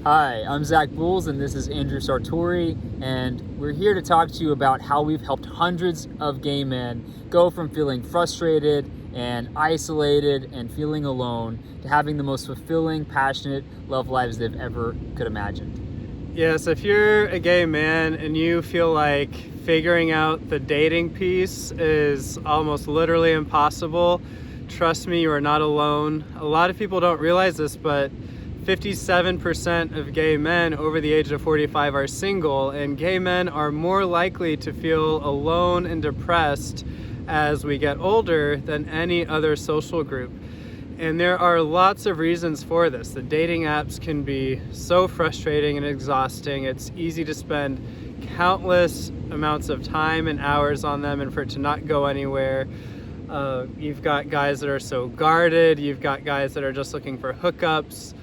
Hi, I'm Zach Bowles and this is Andrew Sartori, and we're here to talk to you about how we've helped hundreds of gay men go from feeling frustrated and isolated and feeling alone to having the most fulfilling, passionate love lives they've ever could imagine. Yes, if you're a gay man and you feel like figuring out the dating piece is almost literally impossible, trust me, you are not alone. A lot of people don't realize this, but 57% of gay men over the age of 45 are single, and gay men are more likely to feel alone and depressed as we get older than any other social group. And there are lots of reasons for this. The dating apps can be so frustrating and exhausting. It's easy to spend countless amounts of time and hours on them and for it to not go anywhere. You've got guys that are so guarded. You've got guys that are just looking for hookups.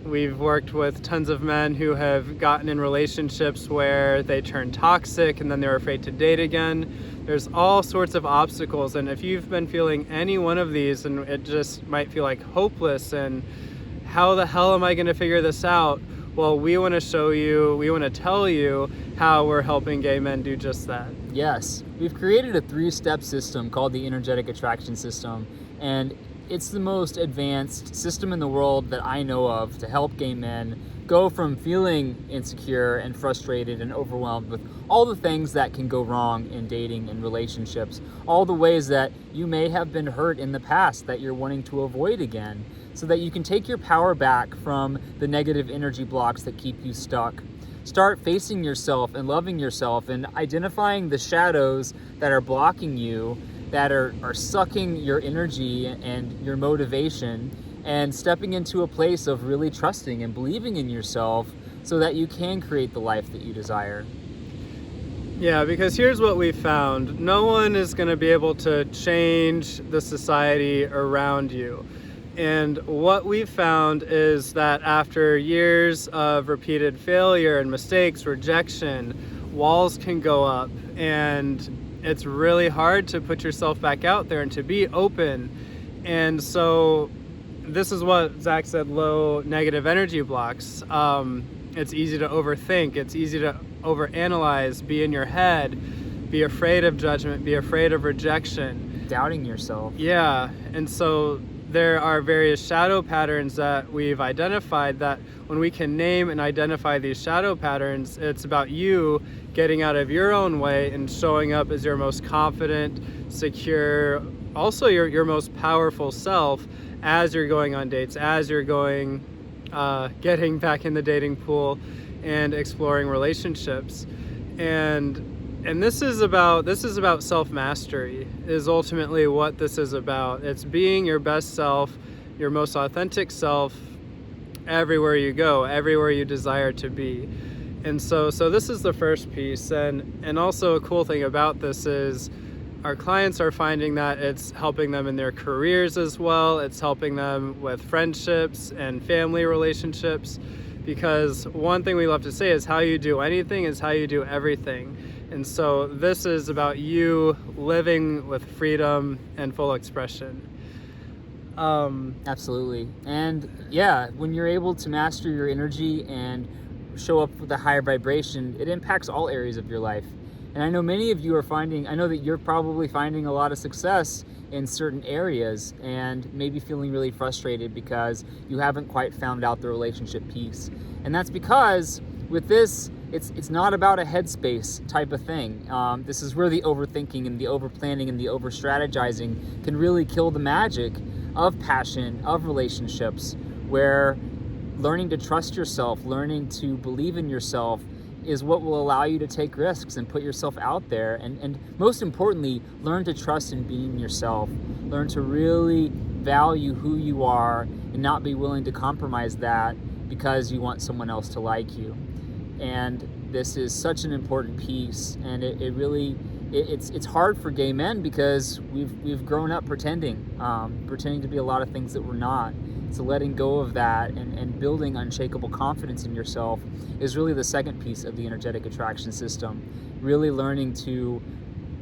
We've worked with tons of men who have gotten in relationships where they turn toxic and then they're afraid to date again. There's all sorts of obstacles, and if you've been feeling any one of these, and it just might feel like hopeless and how the hell am I going to figure this out? Well, we want to tell you how we're helping gay men do just that. Yes, we've created a 3-step system called the energetic attraction system, and it's the most advanced system in the world that I know of to help gay men go from feeling insecure and frustrated and overwhelmed with all the things that can go wrong in dating and relationships, all the ways that you may have been hurt in the past that you're wanting to avoid again, so that you can take your power back from the negative energy blocks that keep you stuck. Start facing yourself and loving yourself and identifying the shadows that are blocking you, that are sucking your energy and your motivation, and stepping into a place of really trusting and believing in yourself so that you can create the life that you desire. Yeah, because here's what we found. No one is going to be able to change the society around you. And what we found is that after years of repeated failure and mistakes, rejection, walls can go up, and it's really hard to put yourself back out there and to be open. And so this is what Zach said, low negative energy blocks. It's easy to overthink. It's easy to overanalyze, be in your head, be afraid of judgment, be afraid of rejection. Doubting yourself. Yeah, and so there are various shadow patterns that we've identified that when we can name and identify these shadow patterns, it's about you getting out of your own way and showing up as your most confident, secure, also your most powerful self as you're going on dates, as you're going, getting back in the dating pool and exploring relationships. And this is about self-mastery, is ultimately what this is about. It's being your best self, your most authentic self, everywhere you go, everywhere you desire to be. And so this is the first piece. And also a cool thing about this is our clients are finding that it's helping them in their careers as well. It's helping them with friendships and family relationships, because one thing we love to say is how you do anything is how you do everything. And so this is about you living with freedom and full expression. Absolutely. And yeah, when you're able to master your energy and show up with a higher vibration, it impacts all areas of your life. And I know many of you I know that you're probably finding a lot of success in certain areas and maybe feeling really frustrated because you haven't quite found out the relationship piece. And that's because with this, it's not about a headspace type of thing. This is where the overthinking and the overplanning and the over-strategizing can really kill the magic of passion, of relationships, where learning to trust yourself, learning to believe in yourself is what will allow you to take risks and put yourself out there. And most importantly, learn to trust in being yourself. Learn to really value who you are and not be willing to compromise that because you want someone else to like you. And this is such an important piece, and it's hard for gay men because we've grown up pretending to be a lot of things that we're not. So letting go of that and building unshakable confidence in yourself is really the second piece of the energetic attraction system. Really learning to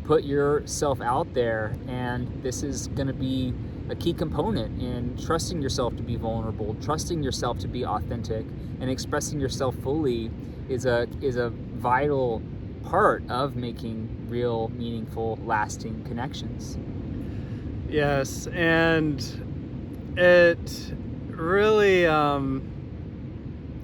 put yourself out there, and this is going to be a key component in trusting yourself to be vulnerable, trusting yourself to be authentic, and expressing yourself fully is a vital part of making real, meaningful, lasting connections. Yes, and it really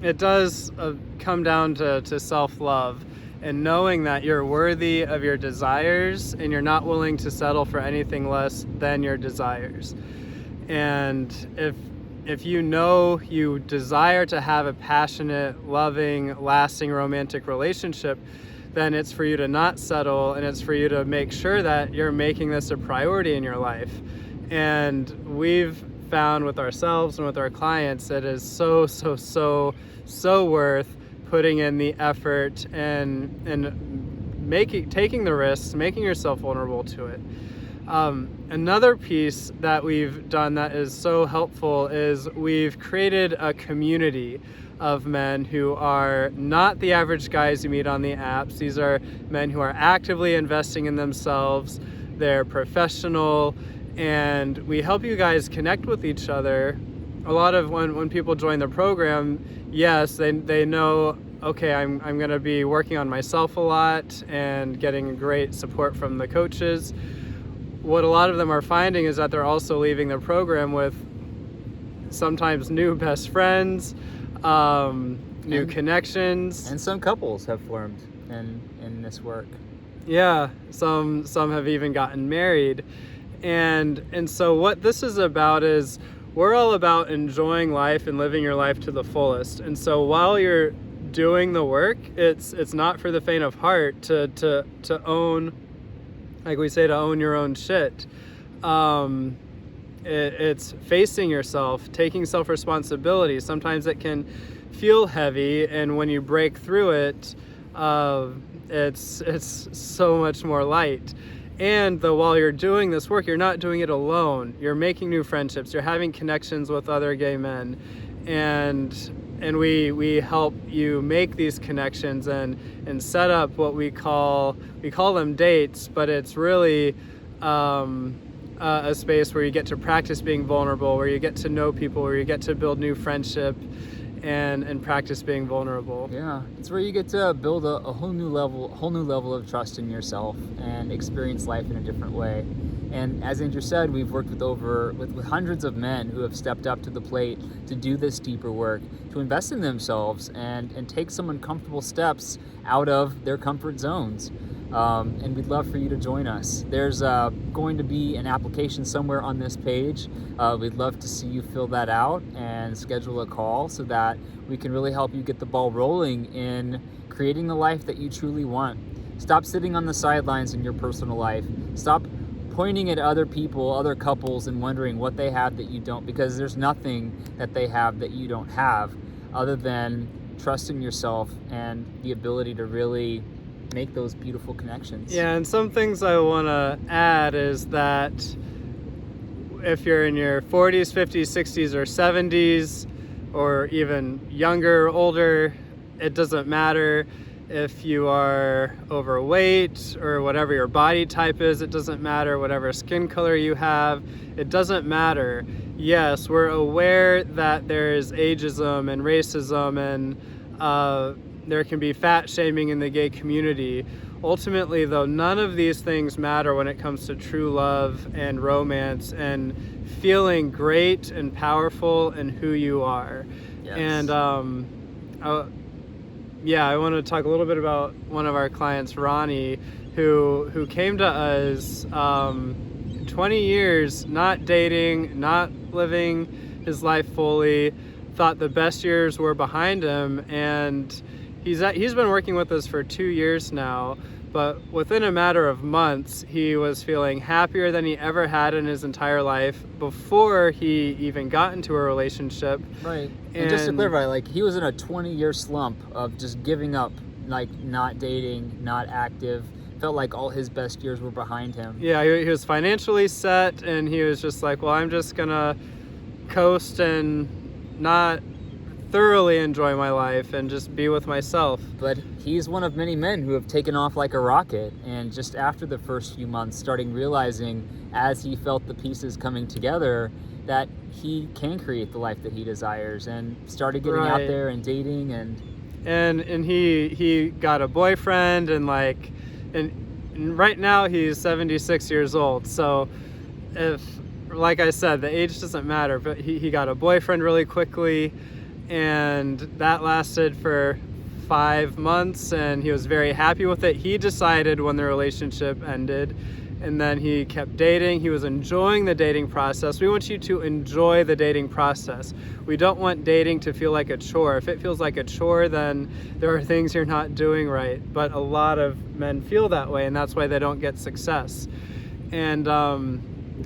it does come down to self-love and knowing that you're worthy of your desires and you're not willing to settle for anything less than your desires. And if you know you desire to have a passionate, loving, lasting romantic relationship, then it's for you to not settle, and it's for you to make sure that you're making this a priority in your life. And we've found with ourselves and with our clients that it is so worth putting in the effort and taking the risks, making yourself vulnerable to it. Another piece that we've done that is so helpful is we've created a community of men who are not the average guys you meet on the apps. These are men who are actively investing in themselves. They're professional, and we help you guys connect with each other. A lot of when people join the program, yes, they know, okay, I'm going to be working on myself a lot and getting great support from the coaches. What a lot of them are finding is that they're also leaving the program with sometimes new best friends, new connections. And some couples have formed in this work. Yeah, some have even gotten married. And so what this is about is we're all about enjoying life and living your life to the fullest. And so while you're doing the work, it's not for the faint of heart to own, like we say, to own your own shit. It's facing yourself, taking self-responsibility. Sometimes it can feel heavy, and when you break through it, it's so much more light. And though while you're doing this work, you're not doing it alone. You're making new friendships. You're having connections with other gay men, and we help you make these connections and set up what we call them dates, but it's really a space where you get to practice being vulnerable, where you get to know people, where you get to build new friendship and practice being vulnerable. Yeah, it's where you get to build a whole new level of trust in yourself and experience life in a different way. And as Andrew said, we've worked with hundreds of men who have stepped up to the plate to do this deeper work, to invest in themselves and take some uncomfortable steps out of their comfort zones. And we'd love for you to join us. There's going to be an application somewhere on this page. We'd love to see you fill that out and schedule a call so that we can really help you get the ball rolling in creating the life that you truly want. Stop sitting on the sidelines in your personal life. Stop pointing at other people, other couples, and wondering what they have that you don't, because there's nothing that they have that you don't have other than trust in yourself and the ability to really make those beautiful connections. Yeah, and some things I want to add is that if you're in your 40s, 50s, 60s, or 70s, or even younger, older, it doesn't matter. If you are overweight or whatever your body type is, it doesn't matter. Whatever skin color you have, it doesn't matter. Yes, we're aware that there is ageism and racism and there can be fat shaming in the gay community. Ultimately, though, none of these things matter when it comes to true love and romance and feeling great and powerful in who you are. Yes. And I want to talk a little bit about one of our clients, Ronnie, who came to us 20 years not dating, not living his life fully, thought the best years were behind him, and he's been working with us for 2 years now, but within a matter of months, he was feeling happier than he ever had in his entire life before he even got into a relationship. Right. And just to clarify, like, he was in a 20-year slump of just giving up, like, not dating, not active. Felt like all his best years were behind him. Yeah, he was financially set, and he was just like, well, I'm just gonna coast and not thoroughly enjoy my life and just be with myself. But he's one of many men who have taken off like a rocket, and just after the first few months, starting realizing as he felt the pieces coming together that he can create the life that he desires, and started getting out Right. there and dating And he got a boyfriend, and right now he's 76 years old. So if, like I said, the age doesn't matter, but he got a boyfriend really quickly, and that lasted for 5 months, and he was very happy with it. He decided when the relationship ended, and then he kept dating. He was enjoying the dating process. We want you to enjoy the dating process. We don't want dating to feel like a chore. If it feels like a chore, then there are things you're not doing right. But a lot of men feel that way, and that's why they don't get success. And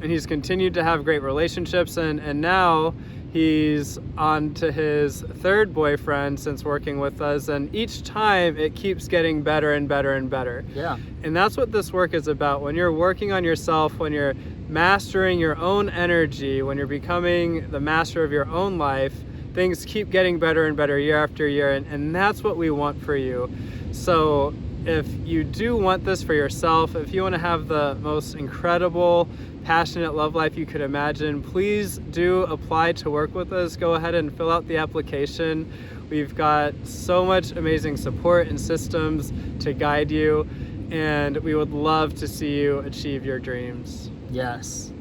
he's continued to have great relationships, and now he's on to his third boyfriend since working with us, and each time it keeps getting better and better and better. Yeah. And that's what this work is about. When you're working on yourself, when you're mastering your own energy, when you're becoming the master of your own life, things keep getting better and better year after year, and that's what we want for you. So if you do want this for yourself, if you want to have the most incredible, passionate love life you could imagine, please do apply to work with us. Go ahead and fill out the application. We've got so much amazing support and systems to guide you, and we would love to see you achieve your dreams. Yes.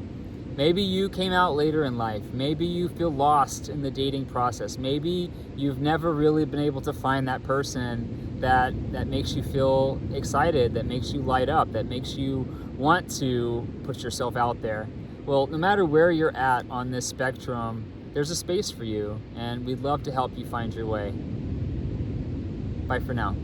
Maybe you came out later in life. Maybe you feel lost in the dating process. Maybe you've never really been able to find that person that makes you feel excited, that makes you light up, that makes you want to put yourself out there. Well, no matter where you're at on this spectrum, there's a space for you, and we'd love to help you find your way. Bye for now.